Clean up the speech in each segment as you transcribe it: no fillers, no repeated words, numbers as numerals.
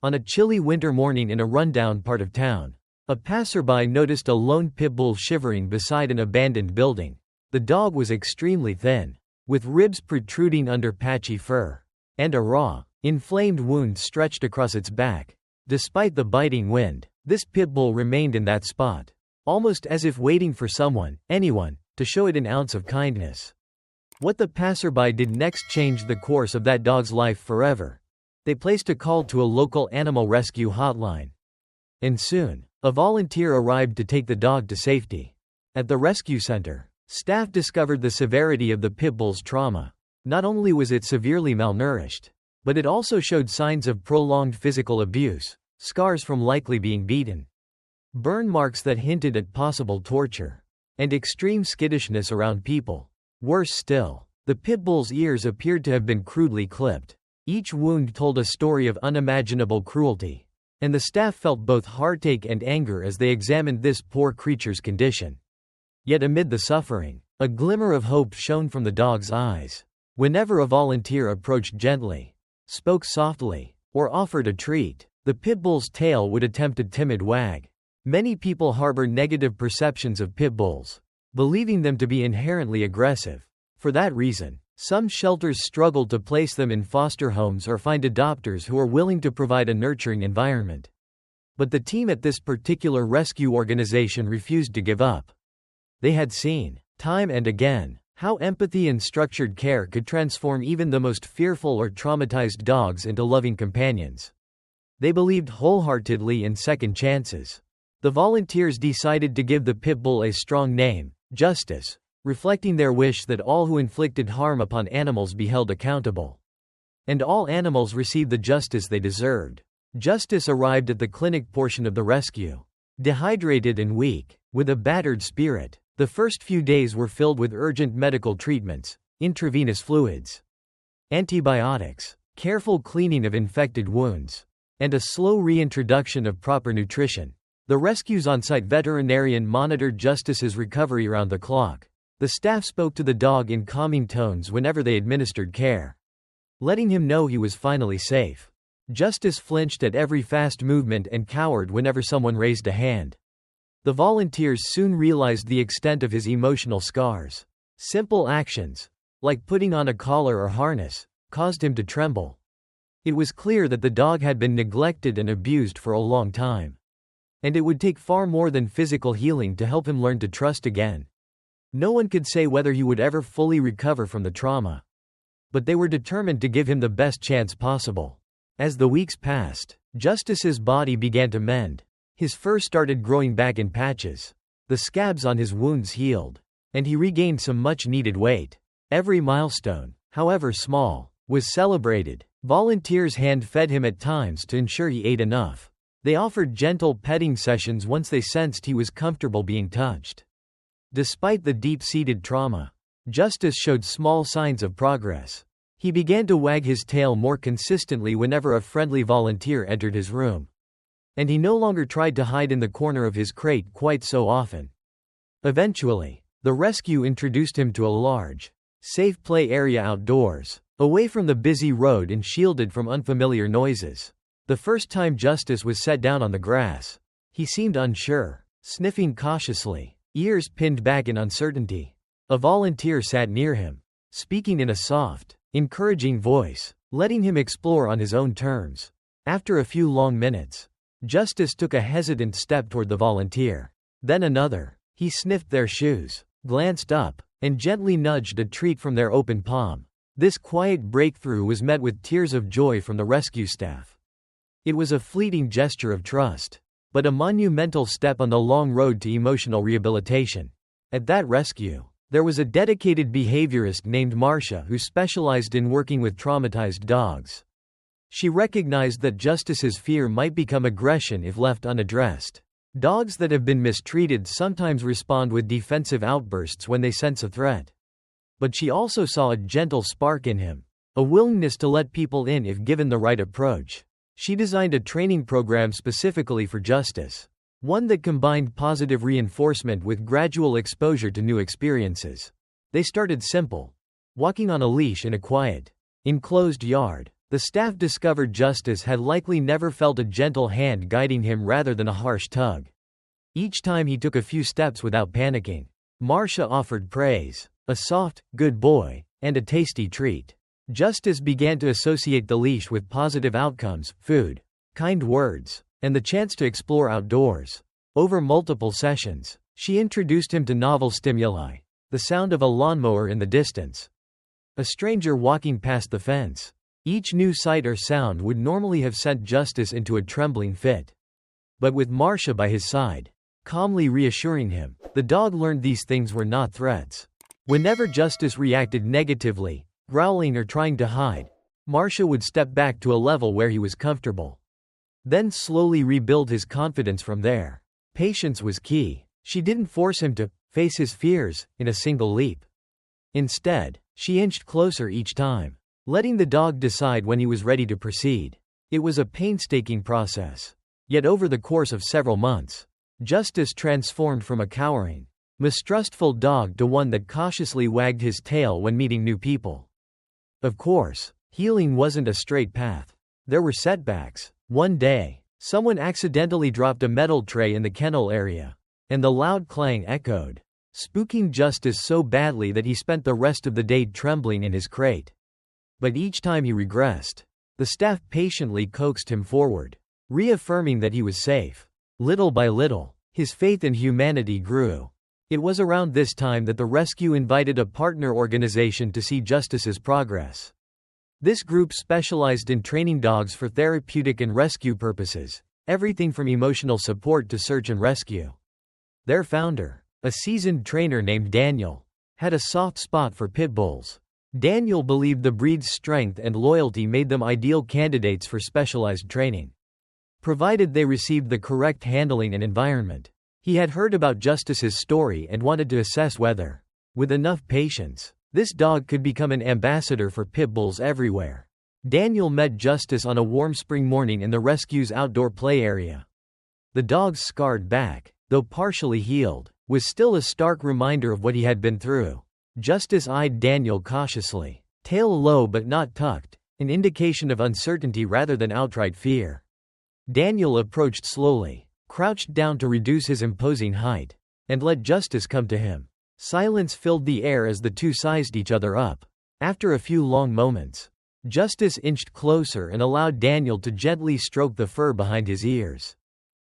On a chilly winter morning in a rundown part of town, a passerby noticed a lone pitbull shivering beside an abandoned building. The dog was extremely thin, with ribs protruding under patchy fur, and a raw, inflamed wound stretched across its back. Despite the biting wind, this pitbull remained in that spot, almost as if waiting for someone, anyone, to show it an ounce of kindness. What the passerby did next changed the course of that dog's life forever. They placed a call to a local animal rescue hotline. And soon, a volunteer arrived to take the dog to safety. At the rescue center, staff discovered the severity of the pitbull's trauma. Not only was it severely malnourished, but it also showed signs of prolonged physical abuse, scars from likely being beaten, burn marks that hinted at possible torture, and extreme skittishness around people. Worse still, the pitbull's ears appeared to have been crudely clipped. Each wound told a story of unimaginable cruelty, and the staff felt both heartache and anger as they examined this poor creature's condition. Yet amid the suffering, a glimmer of hope shone from the dog's eyes. Whenever a volunteer approached gently, spoke softly, or offered a treat, the pitbull's tail would attempt a timid wag. Many people harbor negative perceptions of pitbulls, believing them to be inherently aggressive. For that reason, some shelters struggle to place them in foster homes or find adopters who are willing to provide a nurturing environment. But the team at this particular rescue organization refused to give up. They had seen, time and again, how empathy and structured care could transform even the most fearful or traumatized dogs into loving companions. They believed wholeheartedly in second chances. The volunteers decided to give the pitbull a strong name, Justice, reflecting their wish that all who inflicted harm upon animals be held accountable, and all animals receive the justice they deserved. Justice arrived at the clinic portion of the rescue. Dehydrated and weak, with a battered spirit, the first few days were filled with urgent medical treatments, intravenous fluids, antibiotics, careful cleaning of infected wounds, and a slow reintroduction of proper nutrition. The rescue's on-site veterinarian monitored Justice's recovery around the clock. The staff spoke to the dog in calming tones whenever they administered care, letting him know he was finally safe. Justice flinched at every fast movement and cowered whenever someone raised a hand. The volunteers soon realized the extent of his emotional scars. Simple actions, like putting on a collar or harness, caused him to tremble. It was clear that the dog had been neglected and abused for a long time, and it would take far more than physical healing to help him learn to trust again. No one could say whether he would ever fully recover from the trauma, but they were determined to give him the best chance possible. As the weeks passed, Justice's body began to mend. His fur started growing back in patches. The scabs on his wounds healed, and he regained some much-needed weight. Every milestone, however small, was celebrated. Volunteers hand-fed him at times to ensure he ate enough. They offered gentle petting sessions once they sensed he was comfortable being touched. Despite the deep-seated trauma, Justice showed small signs of progress. He began to wag his tail more consistently whenever a friendly volunteer entered his room, and he no longer tried to hide in the corner of his crate quite so often. Eventually, the rescue introduced him to a large, safe play area outdoors, away from the busy road and shielded from unfamiliar noises. The first time Justice was set down on the grass, he seemed unsure, sniffing cautiously, ears pinned back in uncertainty. A volunteer sat near him, speaking in a soft, encouraging voice, letting him explore on his own terms. After a few long minutes, Justice took a hesitant step toward the volunteer. Then another. He sniffed their shoes, glanced up, and gently nudged a treat from their open palm. This quiet breakthrough was met with tears of joy from the rescue staff. It was a fleeting gesture of trust, but a monumental step on the long road to emotional rehabilitation. At that rescue, there was a dedicated behaviorist named Marcia who specialized in working with traumatized dogs. She recognized that Justice's fear might become aggression if left unaddressed. Dogs that have been mistreated sometimes respond with defensive outbursts when they sense a threat. But she also saw a gentle spark in him, a willingness to let people in if given the right approach. She designed a training program specifically for Justice, one that combined positive reinforcement with gradual exposure to new experiences. They started simple, walking on a leash in a quiet, enclosed yard, The staff discovered Justice had likely never felt a gentle hand guiding him rather than a harsh tug. Each time he took a few steps without panicking, Marcia offered praise, a soft, good boy, and a tasty treat. Justice began to associate the leash with positive outcomes, food, kind words, and the chance to explore outdoors. Over multiple sessions, she introduced him to novel stimuli, the sound of a lawnmower in the distance, a stranger walking past the fence. Each new sight or sound would normally have sent Justice into a trembling fit. But with Marcia by his side, calmly reassuring him, the dog learned these things were not threats. Whenever Justice reacted negatively, growling or trying to hide, Marcia would step back to a level where he was comfortable. Then slowly rebuild his confidence from there. Patience was key. She didn't force him to face his fears in a single leap. Instead, she inched closer each time, letting the dog decide when he was ready to proceed. It was a painstaking process. Yet over the course of several months, Justice transformed from a cowering, mistrustful dog to one that cautiously wagged his tail when meeting new people. Of course, healing wasn't a straight path. There were setbacks. One day, someone accidentally dropped a metal tray in the kennel area, and the loud clang echoed, spooking Justice so badly that he spent the rest of the day trembling in his crate. But each time he regressed, the staff patiently coaxed him forward, reaffirming that he was safe. Little by little, his faith in humanity grew. It was around this time that the rescue invited a partner organization to see Justice's progress. This group specialized in training dogs for therapeutic and rescue purposes, everything from emotional support to search and rescue. Their founder, a seasoned trainer named Daniel, had a soft spot for pit bulls. Daniel believed the breed's strength and loyalty made them ideal candidates for specialized training, provided they received the correct handling and environment. He had heard about Justice's story and wanted to assess whether, with enough patience, this dog could become an ambassador for pit bulls everywhere. Daniel met Justice on a warm spring morning in the rescue's outdoor play area. The dog's scarred back, though partially healed, was still a stark reminder of what he had been through. Justice eyed Daniel cautiously, tail low but not tucked, an indication of uncertainty rather than outright fear. Daniel approached slowly, crouched down to reduce his imposing height, and let Justice come to him. Silence filled the air as the two sized each other up. After a few long moments, Justice inched closer and allowed Daniel to gently stroke the fur behind his ears.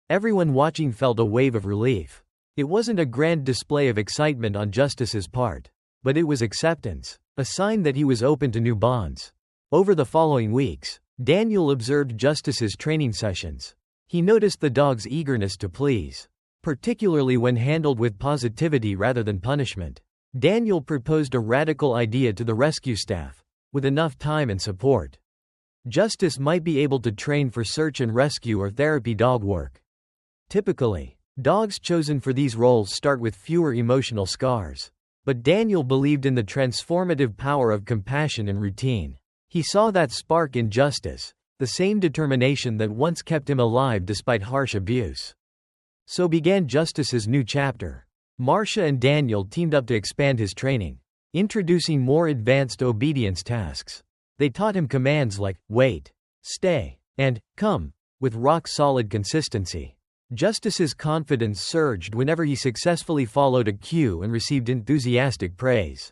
Everyone watching felt a wave of relief. It wasn't a grand display of excitement on Justice's part, but it was acceptance, a sign that he was open to new bonds. Over the following weeks, Daniel observed Justice's training sessions. He noticed the dog's eagerness to please, particularly when handled with positivity rather than punishment. Daniel proposed a radical idea to the rescue staff. With enough time and support, Justice might be able to train for search and rescue or therapy dog work. Typically, dogs chosen for these roles start with fewer emotional scars. But Daniel believed in the transformative power of compassion and routine. He saw that spark in Justice, the same determination that once kept him alive despite harsh abuse. So began Justice's new chapter. Marcia and Daniel teamed up to expand his training, introducing more advanced obedience tasks. They taught him commands like, wait, stay, and come, with rock-solid consistency. Justice's confidence surged whenever he successfully followed a cue and received enthusiastic praise.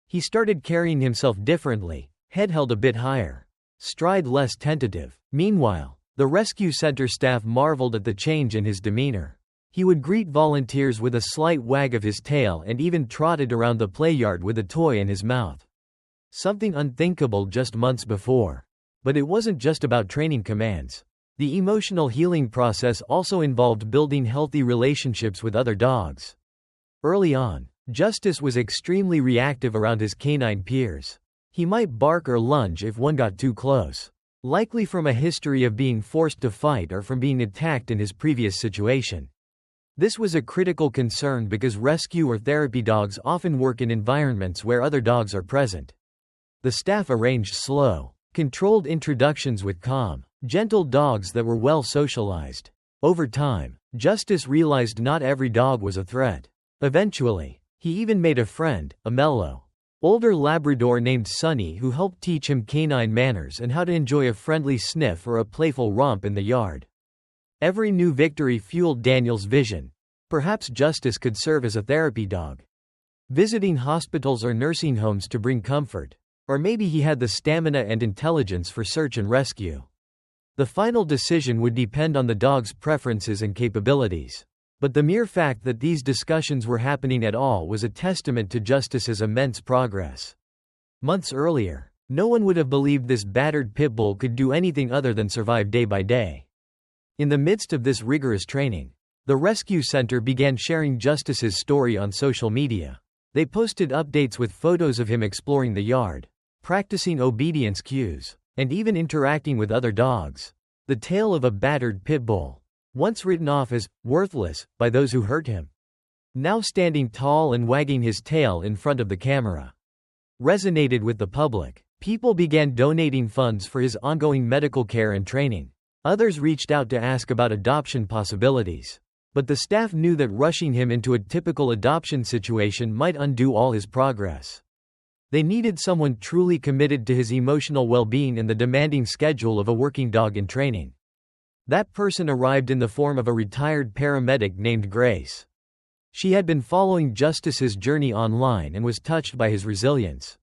He started carrying himself differently, head held a bit higher, stride less tentative. Meanwhile, the rescue center staff marveled at the change in his demeanor. He would greet volunteers with a slight wag of his tail and even trotted around the play yard with a toy in his mouth. Something unthinkable just months before. But it wasn't just about training commands. The emotional healing process also involved building healthy relationships with other dogs. Early on, Justice was extremely reactive around his canine peers. He might bark or lunge if one got too close, likely from a history of being forced to fight or from being attacked in his previous situation. This was a critical concern because rescue or therapy dogs often work in environments where other dogs are present. The staff arranged slow, controlled introductions with calm, gentle dogs that were well socialized. Over time, Justice realized not every dog was a threat. Eventually, he even made a friend, a mellow, older Labrador named Sunny who helped teach him canine manners and how to enjoy a friendly sniff or a playful romp in the yard. Every new victory fueled Daniel's vision. Perhaps Justice could serve as a therapy dog, visiting hospitals or nursing homes to bring comfort. Or maybe he had the stamina and intelligence for search and rescue. The final decision would depend on the dog's preferences and capabilities. But the mere fact that these discussions were happening at all was a testament to Justice's immense progress. Months earlier, no one would have believed this battered Pitbull could do anything other than survive day by day. In the midst of this rigorous training, the rescue center began sharing Justice's story on social media. They posted updates with photos of him exploring the yard, practicing obedience cues, and even interacting with other dogs. The tale of a battered Pitbull, once written off as worthless by those who hurt him, now standing tall and wagging his tail in front of the camera, resonated with the public. People began donating funds for his ongoing medical care and training. Others reached out to ask about adoption possibilities. But the staff knew that rushing him into a typical adoption situation might undo all his progress. They needed someone truly committed to his emotional well-being and the demanding schedule of a working dog in training. That person arrived in the form of a retired paramedic named Grace. She had been following Justice's journey online and was touched by his resilience.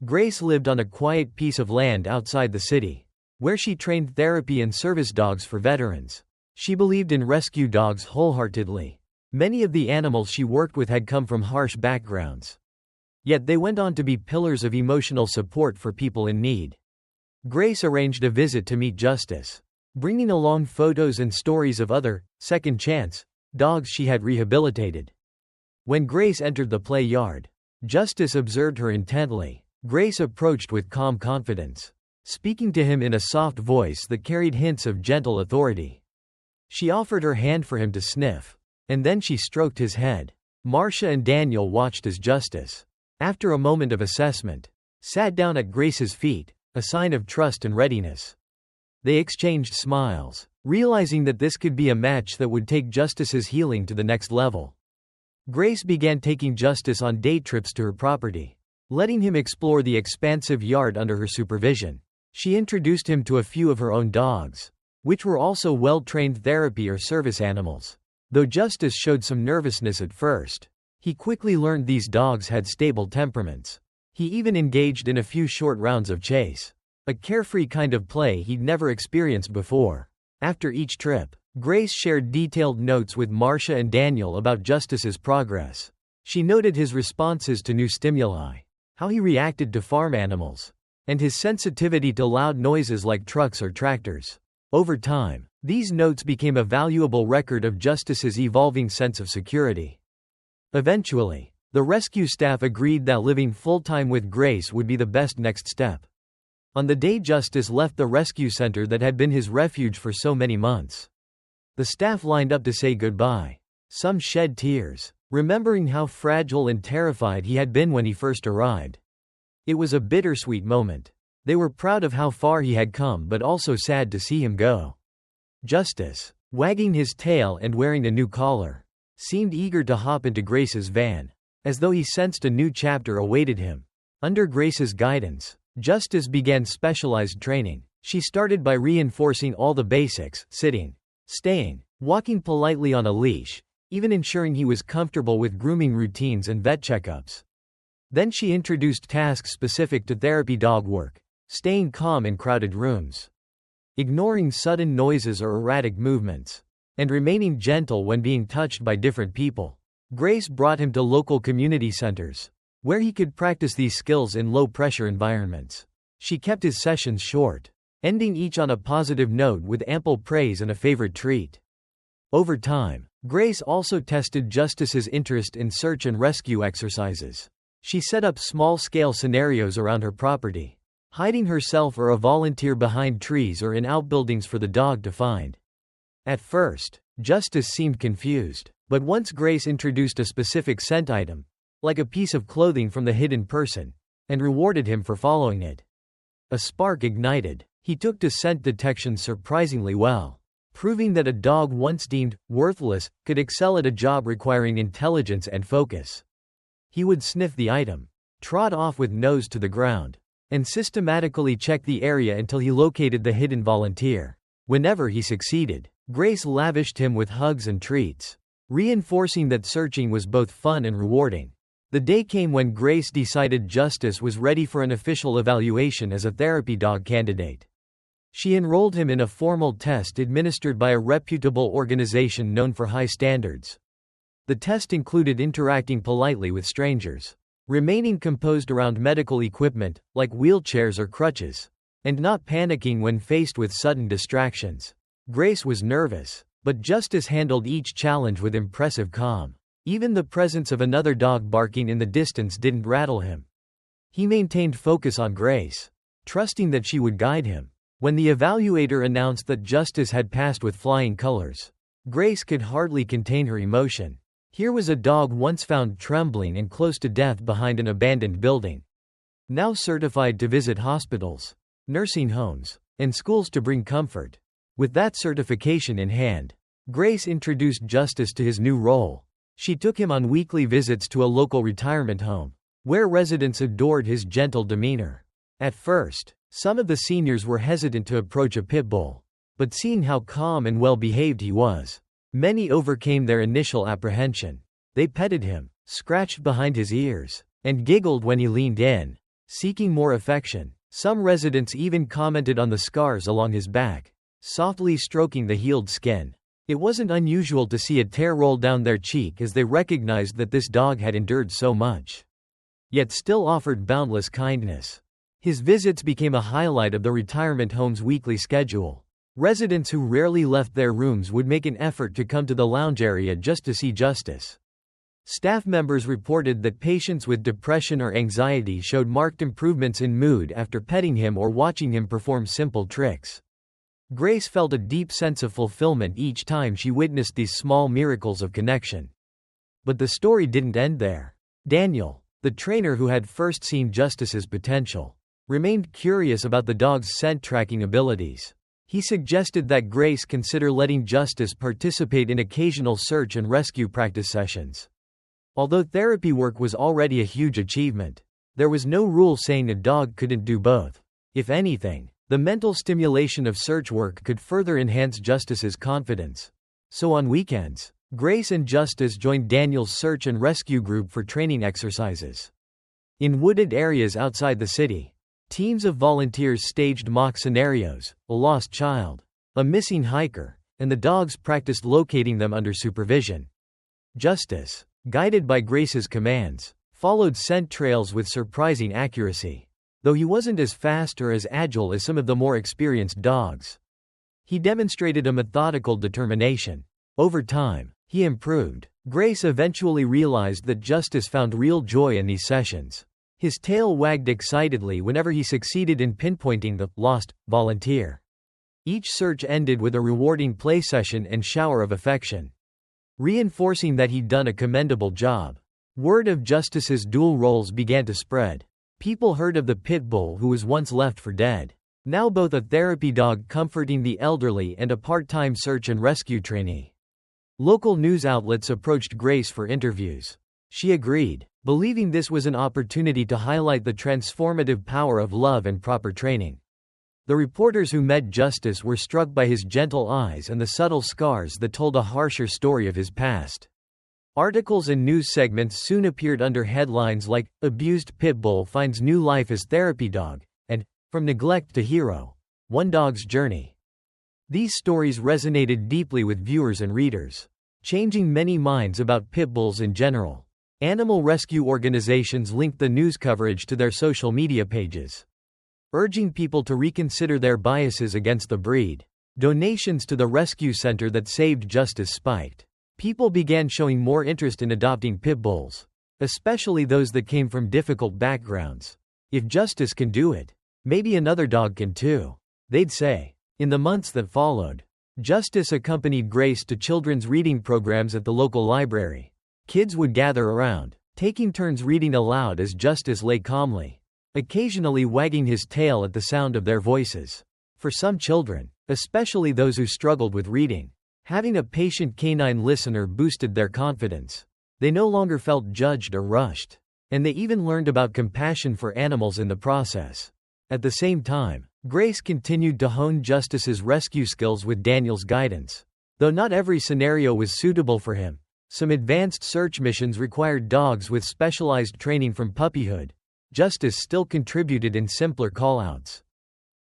Grace lived on a quiet piece of land outside the city, where she trained therapy and service dogs for veterans. She believed in rescue dogs wholeheartedly. Many of the animals she worked with had come from harsh backgrounds. Yet they went on to be pillars of emotional support for people in need. Grace arranged a visit to meet Justice, bringing along photos and stories of other, second chance, dogs she had rehabilitated. When Grace entered the play yard, Justice observed her intently. Grace approached with calm confidence, speaking to him in a soft voice that carried hints of gentle authority. She offered her hand for him to sniff, and then she stroked his head. Marcia and Daniel watched as Justice, after a moment of assessment, sat down at Grace's feet, a sign of trust and readiness. They exchanged smiles, realizing that this could be a match that would take Justice's healing to the next level. Grace began taking Justice on day trips to her property, letting him explore the expansive yard under her supervision. She introduced him to a few of her own dogs, which were also well-trained therapy or service animals. Though Justice showed some nervousness at first, he quickly learned these dogs had stable temperaments. He even engaged in a few short rounds of chase, a carefree kind of play he'd never experienced before. After each trip, Grace shared detailed notes with Marcia and Daniel about Justice's progress. She noted his responses to new stimuli, how he reacted to farm animals, and his sensitivity to loud noises like trucks or tractors. Over time, these notes became a valuable record of Justice's evolving sense of security. Eventually, the rescue staff agreed that living full-time with Grace would be the best next step. On the day Justice left the rescue center that had been his refuge for so many months, the staff lined up to say goodbye. Some shed tears, remembering how fragile and terrified he had been when he first arrived. It was a bittersweet moment. They were proud of how far he had come but also sad to see him go. Justice, wagging his tail and wearing a new collar, seemed eager to hop into Grace's van, as though he sensed a new chapter awaited him. Under Grace's guidance, Justice began specialized training. She started by reinforcing all the basics: sitting, staying, walking politely on a leash, even ensuring he was comfortable with grooming routines and vet checkups. Then she introduced tasks specific to therapy dog work: staying calm in crowded rooms, ignoring sudden noises or erratic movements, and remaining gentle when being touched by different people. Grace brought him to local community centers, where he could practice these skills in low-pressure environments. She kept his sessions short, ending each on a positive note with ample praise and a favorite treat. Over time, Grace also tested Justice's interest in search and rescue exercises. She set up small-scale scenarios around her property, hiding herself or a volunteer behind trees or in outbuildings for the dog to find. At first, Justice seemed confused, but once Grace introduced a specific scent item, like a piece of clothing from the hidden person, and rewarded him for following it, a spark ignited. He took to scent detection surprisingly well, proving that a dog once deemed worthless could excel at a job requiring intelligence and focus. He would sniff the item, trot off with nose to the ground, and systematically checked the area until he located the hidden volunteer. Whenever he succeeded, Grace lavished him with hugs and treats, reinforcing that searching was both fun and rewarding. The day came when Grace decided Justice was ready for an official evaluation as a therapy dog candidate. She enrolled him in a formal test administered by a reputable organization known for high standards. The test included interacting politely with strangers, remaining composed around medical equipment, like wheelchairs or crutches, and not panicking when faced with sudden distractions. Grace was nervous, but Justice handled each challenge with impressive calm. Even the presence of another dog barking in the distance didn't rattle him. He maintained focus on Grace, trusting that she would guide him. When the evaluator announced that Justice had passed with flying colors, Grace could hardly contain her emotion. Here was a dog once found trembling and close to death behind an abandoned building, now certified to visit hospitals, nursing homes, and schools to bring comfort. With that certification in hand, Grace introduced Justice to his new role. She took him on weekly visits to a local retirement home, where residents adored his gentle demeanor. At first, some of the seniors were hesitant to approach a pit bull, but seeing how calm and well-behaved he was, many overcame their initial apprehension. They petted him, scratched behind his ears, and giggled when he leaned in, seeking more affection. Some residents even commented on the scars along his back, softly stroking the healed skin. It wasn't unusual to see a tear roll down their cheek as they recognized that this dog had endured so much, yet still offered boundless kindness. His visits became a highlight of the retirement home's weekly schedule. Residents who rarely left their rooms would make an effort to come to the lounge area just to see Justice. Staff members reported that patients with depression or anxiety showed marked improvements in mood after petting him or watching him perform simple tricks. Grace felt a deep sense of fulfillment each time she witnessed these small miracles of connection. But the story didn't end there. Daniel, the trainer who had first seen Justice's potential, remained curious about the dog's scent-tracking abilities. He suggested that Grace consider letting Justice participate in occasional search and rescue practice sessions. Although therapy work was already a huge achievement, there was no rule saying a dog couldn't do both. If anything, the mental stimulation of search work could further enhance Justice's confidence. So on weekends, Grace and Justice joined Daniel's search and rescue group for training exercises. In wooded areas outside the city, teams of volunteers staged mock scenarios: a lost child, a missing hiker, and the dogs practiced locating them under supervision. Justice, guided by Grace's commands, followed scent trails with surprising accuracy, though he wasn't as fast or as agile as some of the more experienced dogs. He demonstrated a methodical determination. Over time, he improved. Grace eventually realized that Justice found real joy in these sessions. His tail wagged excitedly whenever he succeeded in pinpointing the lost volunteer. Each search ended with a rewarding play session and shower of affection, reinforcing that he'd done a commendable job. Word of Justice's dual roles began to spread. People heard of the Pitbull who was once left for dead, now both a therapy dog comforting the elderly and a part-time search and rescue trainee. Local news outlets approached Grace for interviews. She agreed, believing this was an opportunity to highlight the transformative power of love and proper training. The reporters who met Justice were struck by his gentle eyes and the subtle scars that told a harsher story of his past. Articles and news segments soon appeared under headlines like, "Abused Pitbull Finds New Life as Therapy Dog," and, "From Neglect to Hero: One Dog's Journey." These stories resonated deeply with viewers and readers, changing many minds about pit bulls in general. Animal rescue organizations linked the news coverage to their social media pages, urging people to reconsider their biases against the breed. Donations to the rescue center that saved Justice spiked. People began showing more interest in adopting pit bulls, especially those that came from difficult backgrounds. If Justice can do it, maybe another dog can too, they'd say. In the months that followed, Justice accompanied Grace to children's reading programs at the local library. Kids would gather around, taking turns reading aloud as Justice lay calmly, occasionally wagging his tail at the sound of their voices. For some children, especially those who struggled with reading, having a patient canine listener boosted their confidence. They no longer felt judged or rushed. And they even learned about compassion for animals in the process. At the same time, Grace continued to hone Justice's rescue skills with Daniel's guidance. Though not every scenario was suitable for him, some advanced search missions required dogs with specialized training from puppyhood. Justice still contributed in simpler callouts.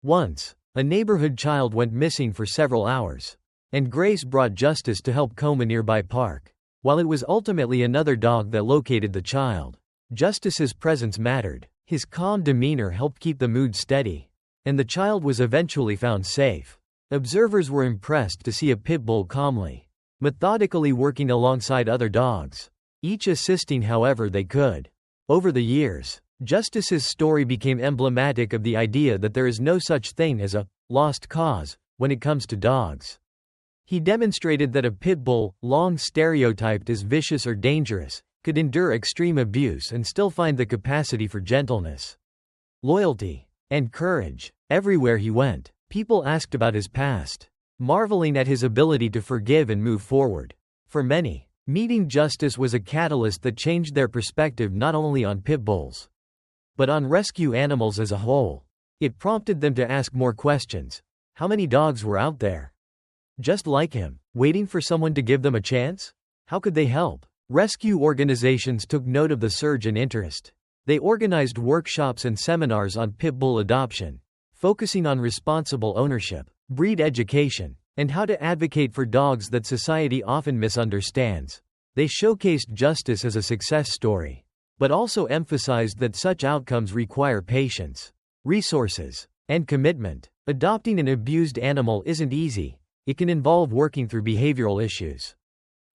Once, a neighborhood child went missing for several hours, and Grace brought Justice to help comb a nearby park. While it was ultimately another dog that located the child, Justice's presence mattered. His calm demeanor helped keep the mood steady, and the child was eventually found safe. Observers were impressed to see a Pitbull calmly, methodically working alongside other dogs, each assisting however they could. Over the years, Justice's story became emblematic of the idea that there is no such thing as a lost cause when it comes to dogs. He demonstrated that a Pitbull, long stereotyped as vicious or dangerous, could endure extreme abuse and still find the capacity for gentleness, loyalty, and courage. Everywhere he went, people asked about his past, marveling at his ability to forgive and move forward. For many, meeting Justice was a catalyst that changed their perspective not only on pit bulls, but on rescue animals as a whole. It prompted them to ask more questions. How many dogs were out there, just like him, waiting for someone to give them a chance? How could they help? Rescue organizations took note of the surge in interest. They organized workshops and seminars on pit bull adoption, focusing on responsible ownership, breed education, and how to advocate for dogs that society often misunderstands. They showcased Justice as a success story, but also emphasized that such outcomes require patience, resources, and commitment. Adopting an abused animal isn't easy. It can involve working through behavioral issues,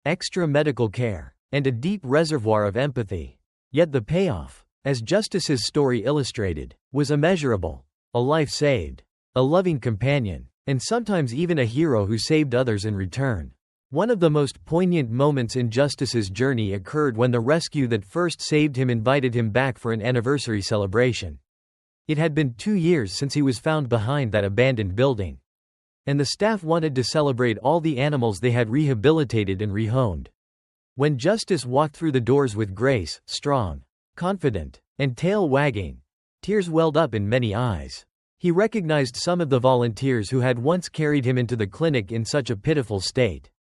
extra medical care, and a deep reservoir of empathy. Yet the payoff, as Justice's story illustrated, was immeasurable. A life saved, a loving companion, and sometimes even a hero who saved others in return. One of the most poignant moments in Justice's journey occurred when the rescue that first saved him invited him back for an anniversary celebration. It had been 2 years since he was found behind that abandoned building, and the staff wanted to celebrate all the animals they had rehabilitated and rehomed. When Justice walked through the doors with Grace, strong, confident, and tail wagging, tears welled up in many eyes. He recognized some of the volunteers who had once carried him into the clinic in such a pitiful state.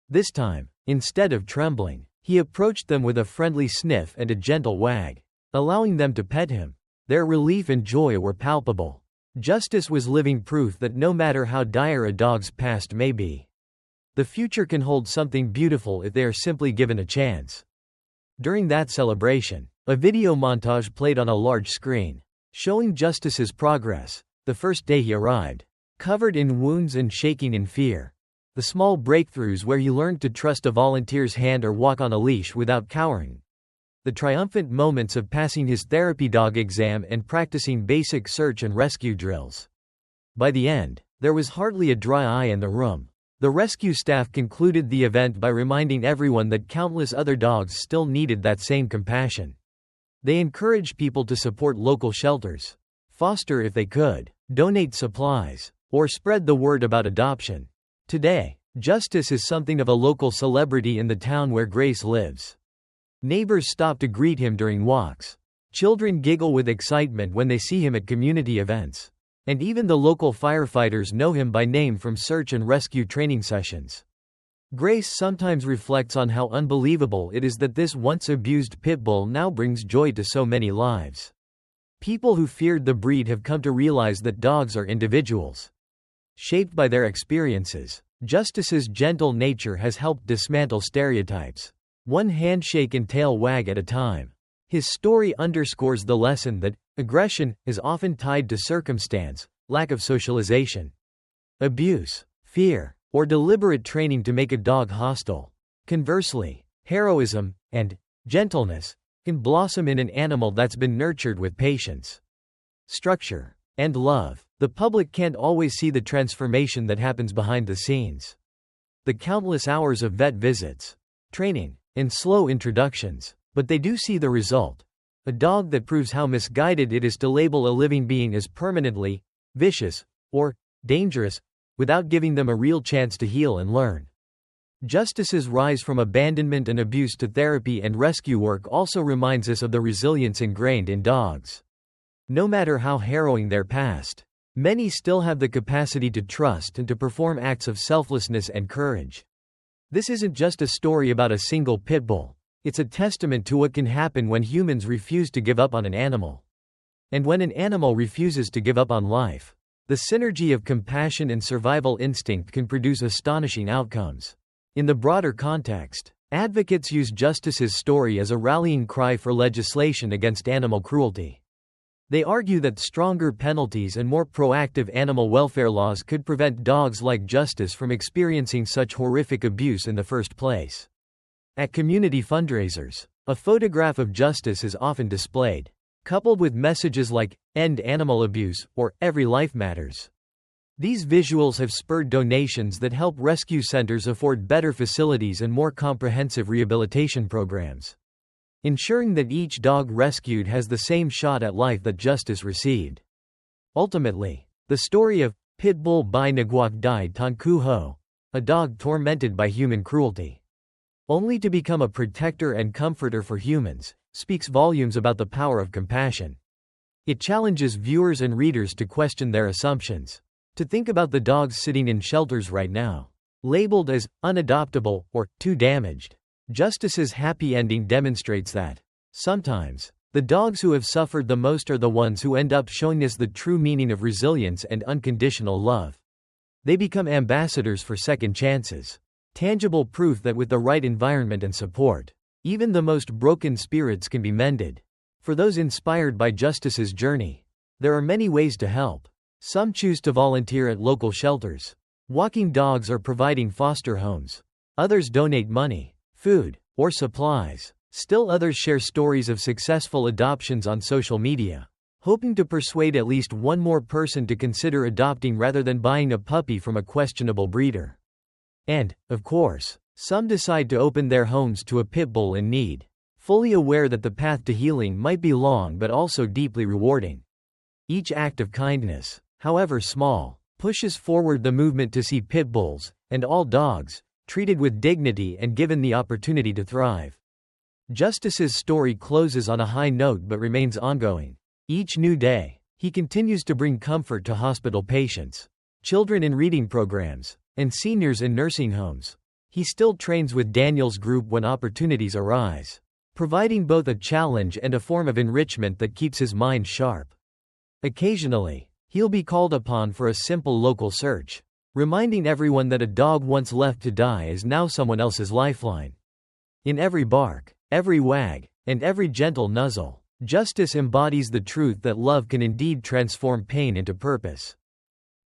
This time, instead of trembling, he approached them with a friendly sniff and a gentle wag, allowing them to pet him. Their relief and joy were palpable. Justice was living proof that no matter how dire a dog's past may be, the future can hold something beautiful if they are simply given a chance. During that celebration, a video montage played on a large screen, showing Justice's progress. The first day he arrived, covered in wounds and shaking in fear. The small breakthroughs where he learned to trust a volunteer's hand or walk on a leash without cowering. The triumphant moments of passing his therapy dog exam and practicing basic search and rescue drills. By the end, there was hardly a dry eye in the room. The rescue staff concluded the event by reminding everyone that countless other dogs still needed that same compassion. They encouraged people to support local shelters, foster if they could, donate supplies, or spread the word about adoption. Today, Justice is something of a local celebrity in the town where Grace lives. Neighbors stop to greet him during walks. Children giggle with excitement when they see him at community events. And even the local firefighters know him by name from search and rescue training sessions. Grace sometimes reflects on how unbelievable it is that this once abused pit bull now brings joy to so many lives. People who feared the breed have come to realize that dogs are individuals, shaped by their experiences. Justice's gentle nature has helped dismantle stereotypes, one handshake and tail wag at a time. His story underscores the lesson that aggression is often tied to circumstance, lack of socialization, abuse, fear, or deliberate training to make a dog hostile. Conversely, heroism and gentleness can blossom in an animal that's been nurtured with patience, structure, and love. The public can't always see the transformation that happens behind the scenes. The countless hours of vet visits, training, and slow introductions. But they do see the result. A dog that proves how misguided it is to label a living being as permanently vicious or dangerous without giving them a real chance to heal and learn. Justice's rise from abandonment and abuse to therapy and rescue work also reminds us of the resilience ingrained in dogs. No matter how harrowing their past, many still have the capacity to trust and to perform acts of selflessness and courage. This isn't just a story about a single pit bull. It's a testament to what can happen when humans refuse to give up on an animal. And when an animal refuses to give up on life, the synergy of compassion and survival instinct can produce astonishing outcomes. In the broader context, advocates use Justice's story as a rallying cry for legislation against animal cruelty. They argue that stronger penalties and more proactive animal welfare laws could prevent dogs like Justice from experiencing such horrific abuse in the first place. At community fundraisers, a photograph of Justice is often displayed, coupled with messages like, "End animal abuse," or "Every life matters." These visuals have spurred donations that help rescue centers afford better facilities and more comprehensive rehabilitation programs, ensuring that each dog rescued has the same shot at life that Justice received. Ultimately, the story of Pitbull by Nguak Dai Tan Ku Ho, a dog tormented by human cruelty, only to become a protector and comforter for humans, speaks volumes about the power of compassion. It challenges viewers and readers to question their assumptions, to think about the dogs sitting in shelters right now, labeled as unadoptable or too damaged. Justice's happy ending demonstrates that, sometimes, the dogs who have suffered the most are the ones who end up showing us the true meaning of resilience and unconditional love. They become ambassadors for second chances. Tangible proof that with the right environment and support, even the most broken spirits can be mended. For those inspired by Justice's journey, there are many ways to help. Some choose to volunteer at local shelters, walking dogs or providing foster homes. Others donate money, food, or supplies. Still others share stories of successful adoptions on social media, hoping to persuade at least one more person to consider adopting rather than buying a puppy from a questionable breeder. And, of course, some decide to open their homes to a pit bull in need, fully aware that the path to healing might be long but also deeply rewarding. Each act of kindness, however small, pushes forward the movement to see pit bulls, and all dogs, treated with dignity and given the opportunity to thrive. Justice's story closes on a high note but remains ongoing. Each new day, he continues to bring comfort to hospital patients, children in reading programs, and seniors in nursing homes. He still trains with Daniel's group when opportunities arise, providing both a challenge and a form of enrichment that keeps his mind sharp. Occasionally, he'll be called upon for a simple local search, reminding everyone that a dog once left to die is now someone else's lifeline. In every bark, every wag, and every gentle nuzzle, Justice embodies the truth that love can indeed transform pain into purpose.